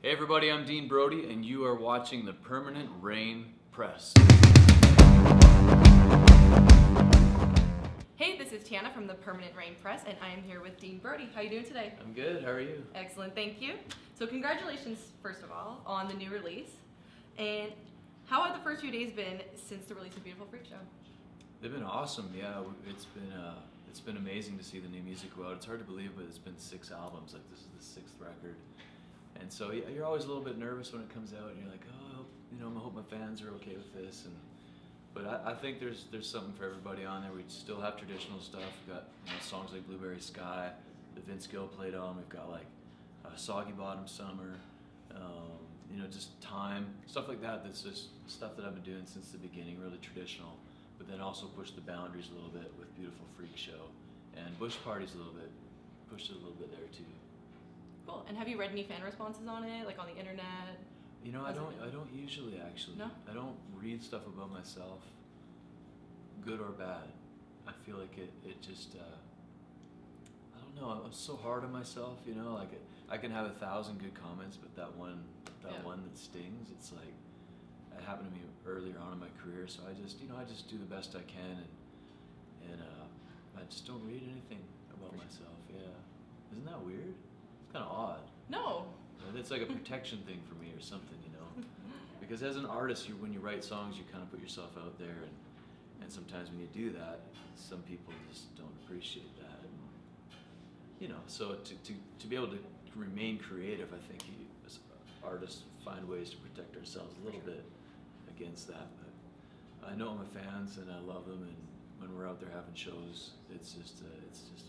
Hey everybody, I'm Dean Brody, and you are watching the Permanent Rain Press. Hey, this is Tiana from the Permanent Rain Press, and I am here with Dean Brody. How are you doing today? I'm good, how are you? Excellent, thank you. So congratulations, first of all, on the new release. And how have the first few days been since the release of Beautiful Freakshow? They've been awesome, yeah. It's been amazing to see the new music go out. It's hard to believe, but it's been 6 albums. Like, this is the 6th record. And so yeah, you're always a little bit nervous when it comes out, and you're like, oh, I hope my fans are okay with this. But I think there's something for everybody on there. We still have traditional stuff. We've got songs like Blueberry Sky that Vince Gill played on. We've got like Soggy Bottom Summer, just Time, stuff like that. That's just stuff that I've been doing since the beginning, really traditional. But then also push the boundaries a little bit with Beautiful Freakshow, and Bush Party's pushed it a little bit there too. Cool. And have you read any fan responses on it, like on the internet? I don't usually actually. No? I don't read stuff about myself, good or bad. I feel like it just, I don't know, I'm so hard on myself, like I can have 1,000 good comments, but that one that stings, it's like, it happened to me earlier on in my career, so I just do the best I can, and I just don't read anything about myself, yeah. Isn't that weird? It's kind of odd. No. It's like a protection thing for me or something, Because as an artist, when you write songs, you kind of put yourself out there, and sometimes when you do that, some people just don't appreciate that. So to be able to remain creative, I think as artists find ways to protect ourselves a little bit against that. But I know my fans, and I love them, and when we're out there having shows, it's just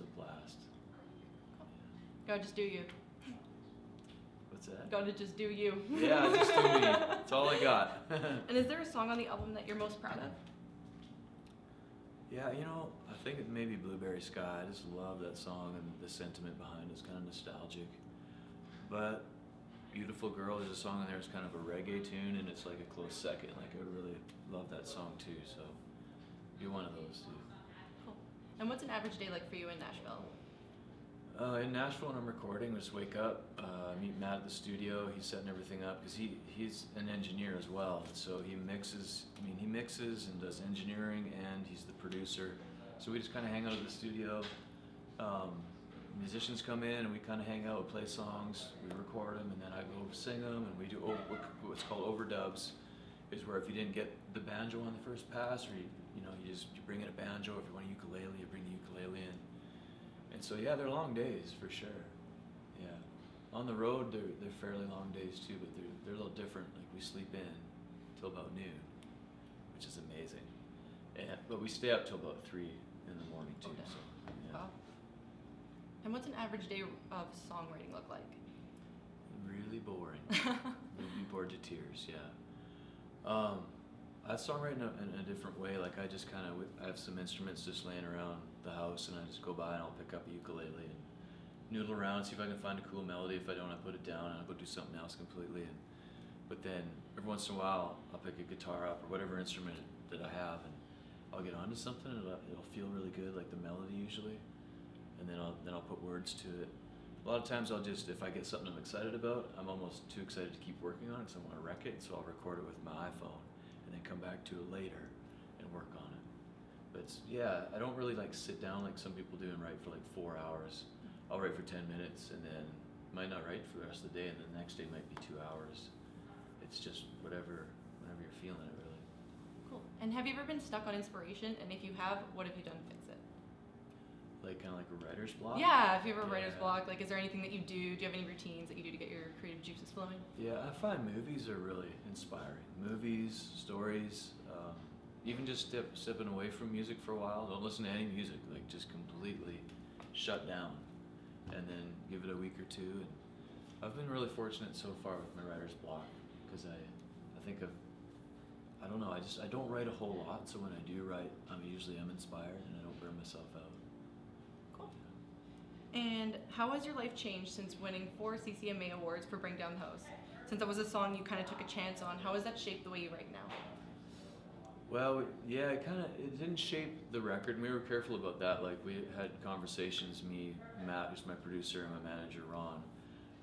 a blast. Gotta just do you. What's that? Gotta just do you. Yeah, just do me. That's all I got. And is there a song on the album that you're most proud of? Yeah, I think it may be Blueberry Sky. I just love that song, and the sentiment behind it is kind of nostalgic. But Beautiful Girl is a song on there. It's kind of a reggae tune, and it's like a close second. Like, I really love that song too, so you're one of those too. Cool. And what's an average day like for you in Nashville? In Nashville, when I'm recording, I just wake up, meet Matt at the studio. He's setting everything up because he's an engineer as well. So he mixes and does engineering, and he's the producer. So we just kind of hang out at the studio. Musicians come in, and we kind of hang out, play songs, we record them, and then I go sing them, and we do what's called overdubs, is where if you didn't get the banjo on the first pass, or you bring in a banjo. If you want a ukulele, you bring the ukulele in. And so yeah, they're long days for sure. Yeah, on the road they're fairly long days too, but they're a little different. Like, we sleep in till about noon, which is amazing. But we stay up till about 3 in the morning too. Okay. So yeah. Wow. And what's an average day of songwriting look like? Really boring. Really bored to tears. Yeah. I songwrite in a different way. Like, I just I have some instruments just laying around the house, and I just go by and I'll pick up a ukulele and noodle around, see if I can find a cool melody. If I don't, I put it down and I go do something else completely. But then every once in a while, I'll pick a guitar up or whatever instrument that I have, and I'll get onto something, and it'll feel really good, like the melody usually, and then I'll put words to it. A lot of times if I get something I'm excited about, I'm almost too excited to keep working on it because I want to wreck it, so I'll record it with my iPhone and then come back to it later and work on it. But yeah, I don't really sit down like some people do and write for 4 hours. I'll write for 10 minutes, and then might not write for the rest of the day, and the next day might be 2 hours. It's just whenever you're feeling it, really. Cool. And have you ever been stuck on inspiration? And if you have, what have you done to fix it? Kind of like a writer's block? Yeah, if you have a writer's block, is there anything that you do? Do you have any routines that you do to get your creative juices flowing? Yeah, I find movies are really inspiring. Movies, stories, even just stepping away from music for a while. Don't listen to any music, just completely shut down, and then give it a week or two. And I've been really fortunate so far with my writer's block, because I think I don't know, I don't write a whole lot, so when I do write, I'm inspired, and I don't burn myself out. Cool. And how has your life changed since winning 4 CCMA awards for Bring Down the House? Since that was a song you kind of took a chance on, how has that shaped the way you write now? Well, yeah, it didn't shape the record, and we were careful about that. We had conversations, me, Matt, who's my producer, and my manager, Ron,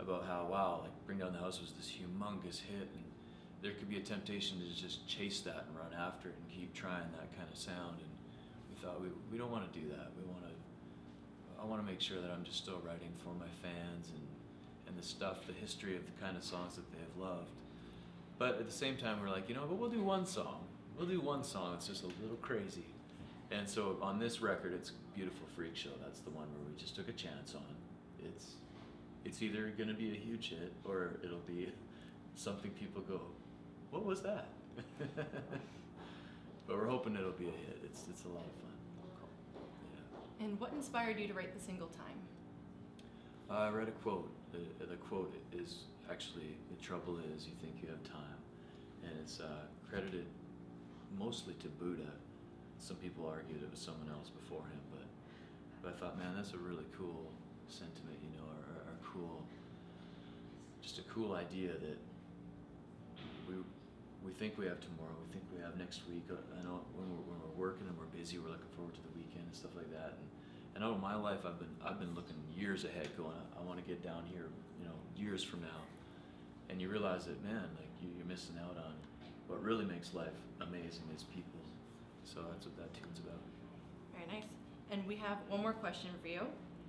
about how, wow, like Bring Down the House was this humongous hit, and there could be a temptation to just chase that and run after it and keep trying that kind of sound. And we thought we don't want to do that. I want to make sure that I'm just still writing for my fans and the stuff, the history of the kind of songs that they have loved. But at the same time, we're like, but we'll do one song. We'll do one song that's just a little crazy. And so on this record, it's Beautiful Freakshow. That's the one where we just took a chance on. It's either going to be a huge hit or it'll be something people go, what was that? But we're hoping it'll be a hit. It's a lot of fun. Yeah. And what inspired you to write the single Time? I read a quote. The quote is actually, the trouble is you think you have time. And it's credited mostly to Buddha. Some people argued it was someone else before him, but I thought, man, that's a really cool sentiment, or cool, just a cool idea that we think we have tomorrow, we think we have next week. I know when we're working and we're busy, we're looking forward to the weekend and stuff like that. And all my life, I've been looking years ahead, going, I want to get down here, years from now. And you realize that, man, like you're missing out on what really makes life amazing is people. So that's what that tune's about. Very nice. And we have one more question for you.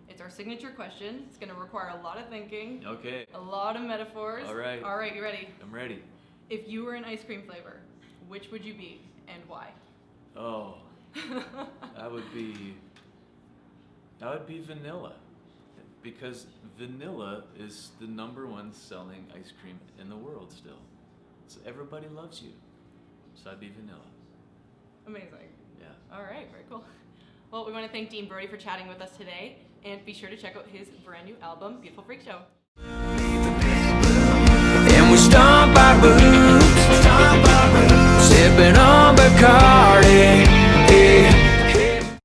It's our signature question. It's going to require a lot of thinking. Okay. A lot of metaphors. All right. All right, you ready? I'm ready. If you were an ice cream flavor, which would you be and why? Oh, that would be vanilla, because vanilla is the #1 selling ice cream in the world still. So everybody loves you. So I'd be vanilla. Amazing. Yeah. All right, very cool. Well, we want to thank Dean Brody for chatting with us today, and be sure to check out his brand new album, Beautiful Freakshow. And we stomp our boots, sipping on